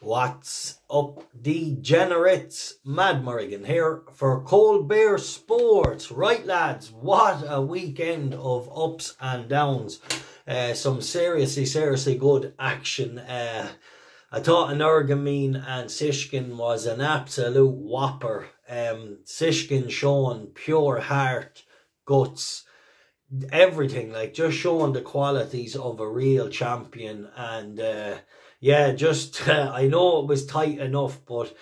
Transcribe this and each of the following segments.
What's up, degenerates? Mad Merrigan here for Cold Bear Sports. Right, lads, what a weekend of ups and downs. Some seriously good action. I thought Merrigan and Sishkin was an absolute whopper. Sishkin showing pure heart, guts, everything, like just showing the qualities of a real champion. And yeah, just I know it was tight enough, but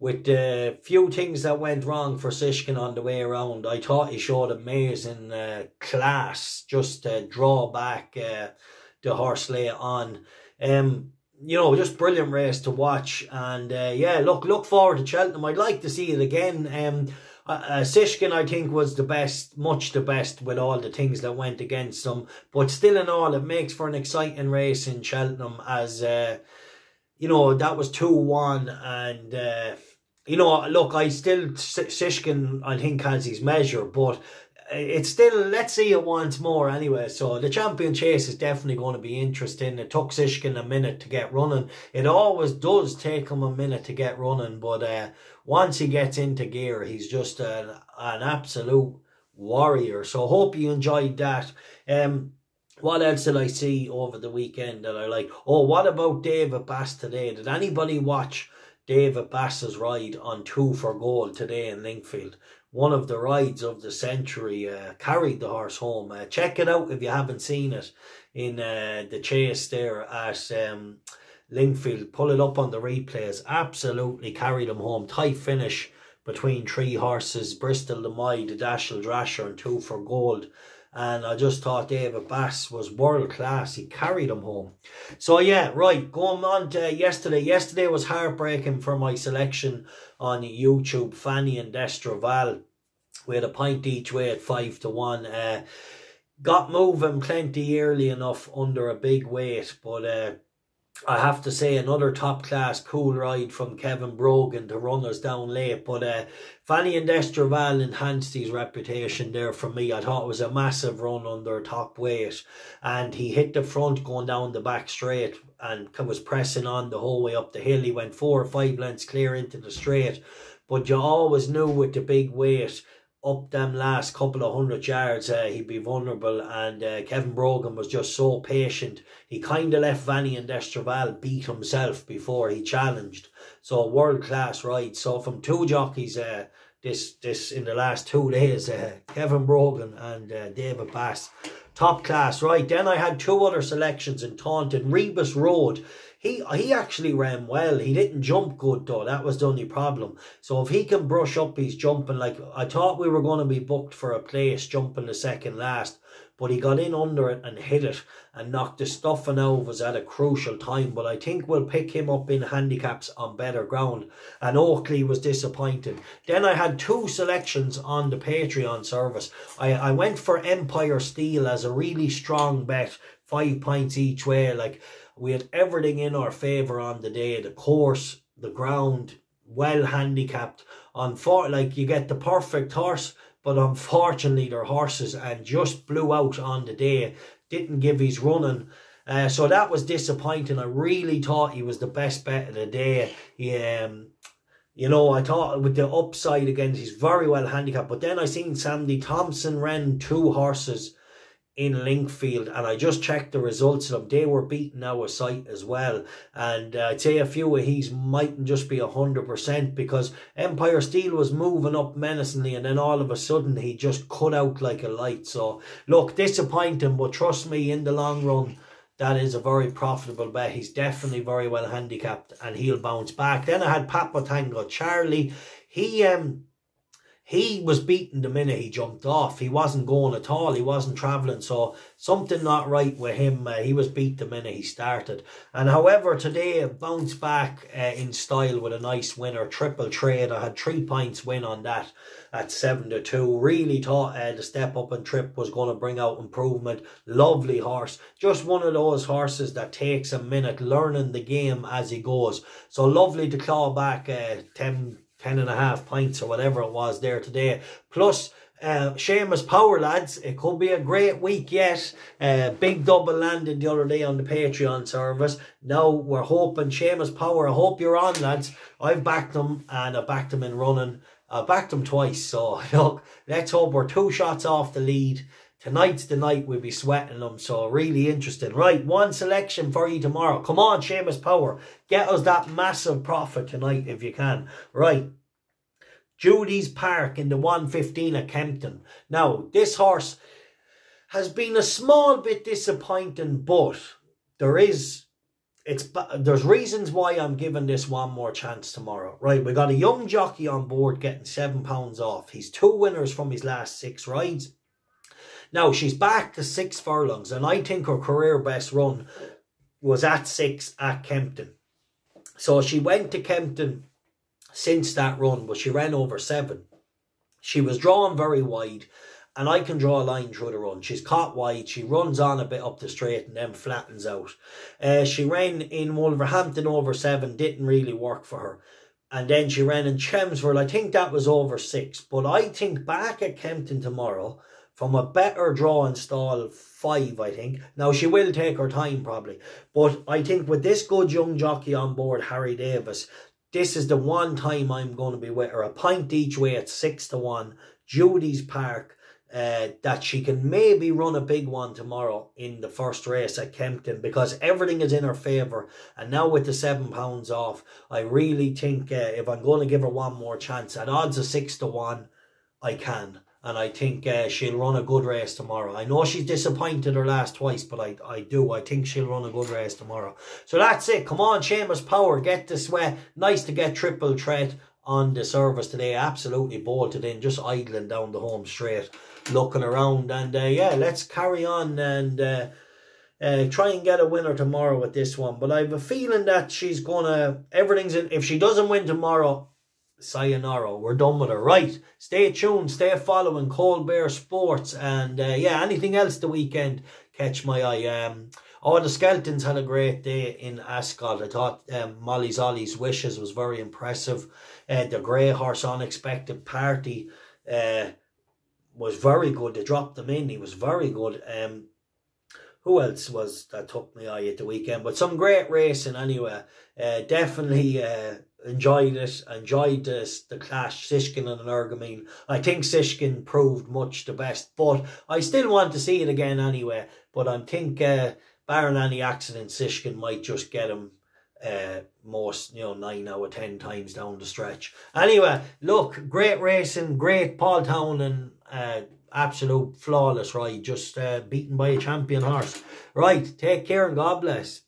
with the few things that went wrong for Sishkin on the way around, I thought he showed amazing class just to draw back the horse late on. You know, just brilliant race to watch. And yeah, look forward to Cheltenham. I'd like to see it again. Sishkin, I think, was the best, much the best, with all the things that went against him. But still in all, it makes for an exciting race in Cheltenham, as, you know, that was 2-1. And, you know, look, Sishkin, I think, has his measure. But it's still, let's see it once more anyway. So the champion chase is definitely going to be interesting. It took Sishkin a minute to get running. It always does take him a minute to get running. But once he gets into gear, he's just an absolute warrior. So hope you enjoyed that. What else did I see over the weekend that I like? Oh, what about David Bass today? Did anybody watch David Bass's ride on 2 for Gold today in Linkfield? One of the rides of the century. Carried the horse home. Check it out if you haven't seen it in the chase there at Linkfield. Pull it up on the replays. Absolutely carried him home. Tight finish between 3 horses. Bristol the Mai, the Dashel Drasher, and 2 for Gold. And I just thought David Bass was world class. He carried him home. So yeah, right, going on to yesterday. Yesterday was heartbreaking for my selection on YouTube. Fanny and Destroval. We had a point each way at 5-1. Got moving plenty early enough under a big weight. But I have to say, another top class cool ride from Kevin Brogan to run us down late. But Fanny and Destroval enhanced his reputation there for me. I thought it was a massive run under top weight, and he hit the front going down the back straight and was pressing on the whole way up the hill. He went 4 or 5 lengths clear into the straight, but you always knew with the big weight up them last couple of 100 yards, he'd be vulnerable. And Kevin Brogan was just so patient. He kind of left Fanny and Destroval beat himself before he challenged. So world class ride. So from 2 jockeys this in the last 2 days, Kevin Brogan and David Bass, top class. Right, then I had 2 other selections in Taunton. Rebus Road. He actually ran well. He didn't jump good though. That was the only problem. So if he can brush up his jumping, like I thought we were going to be booked for a place jumping the second last, but he got in under it and hit it and knocked the stuffing out of us at a crucial time. But I think we'll pick him up in handicaps on better ground. And Oakley was disappointing. Then I had 2 selections on the Patreon service. I went for Empire Steel as a really strong bet, 5 points each way. Like, we had everything in our favour on the day. The course, the ground, well handicapped. Like, you get the perfect horse, but unfortunately their horses and just blew out on the day. Didn't give his running. So that was disappointing. I really thought he was the best bet of the day. You know, I thought with the upside against, he's very well handicapped. But then I seen Sandy Thompson ran 2 horses in Linkfield, and I just checked the results of them. They were beaten out of sight as well. And I'd say a few of these mightn't just be 100%, because Empire Steel was moving up menacingly, and then all of a sudden he just cut out like a light. So look, disappointing, but trust me, in the long run, that is a very profitable bet. He's definitely very well handicapped, and he'll bounce back. Then I had Papa Tango Charlie. He was beaten the minute he jumped off. He wasn't going at all. He wasn't travelling. So something not right with him. He was beat the minute he started. And however, today bounced back in style with a nice winner. Triple Trade. I had 3 points win on that at 7-2. Really thought the step up and trip was going to bring out improvement. Lovely horse. Just one of those horses that takes a minute learning the game as he goes. So lovely to claw back 10.5 pints or whatever it was there today. Plus Seamus Power, lads, it could be a great week yet. Big double landed the other day on the Patreon service. Now we're hoping Seamus Power, I hope you're on, lads. I've backed him, and I backed him in running. I backed him twice, so look, let's hope we're 2 shots off the lead. Tonight's the night we'll be sweating them, so really interesting. Right, one selection for you tomorrow. Come on, Seamus Power, get us that massive profit tonight if you can. Right, Judys Park in the 115 at Kempton. Now, this horse has been a small bit disappointing, but there's reasons why I'm giving this one more chance tomorrow. Right, we got a young jockey on board getting £7 off. He's 2 winners from his last 6 rides. Now, she's back to 6 furlongs, and I think her career best run was at 6 at Kempton. So she went to Kempton since that run, but she ran over 7. She was drawn very wide, and I can draw a line through the run. She's caught wide, she runs on a bit up the straight and then flattens out. She ran in Wolverhampton over 7, didn't really work for her. And then she ran in Chelmsford, I think that was over 6. But I think back at Kempton tomorrow, from a better draw in stall 5, I think. Now, she will take her time probably. But I think with this good young jockey on board, Harry Davis, this is the one time I'm going to be with her. A pint each way at 6-1. Judys Park. That she can maybe run a big one tomorrow in the first race at Kempton, because everything is in her favour. And now with the £7 off, I really think if I'm going to give her one more chance, at odds of 6-1, I can. And I think she'll run a good race tomorrow. I know she's disappointed her last twice, but I think she'll run a good race tomorrow. So that's it. Come on, Seamus Power, get the sweat. Nice to get triple threat on the service today. Absolutely bolted in, just idling down the home straight, looking around. And yeah, let's carry on and try and get a winner tomorrow with this one. But I have a feeling that she's gonna, everything's in. If she doesn't win tomorrow, sayonara, we're done with her. Right, stay tuned, stay following Cold Bear Sports, and yeah, anything else the weekend catch my eye. Oh, the Skeltons had a great day in Ascot. I thought Molly Zolly's Wishes was very impressive. The Grey Horse Unexpected Party was very good. They dropped them in, he was very good. Who else was that took my eye at the weekend? But some great racing anyway. Definitely enjoyed it. Enjoyed the clash, Sishkin and Ergamine. I think Sishkin proved much the best, but I still want to see it again anyway. But I think barring any accident, Sishkin might just get him most, 9 out of 10 times down the stretch. Anyway, look, great racing, great Paul Town, and absolute flawless ride, just beaten by a champion horse. Right, take care and God bless.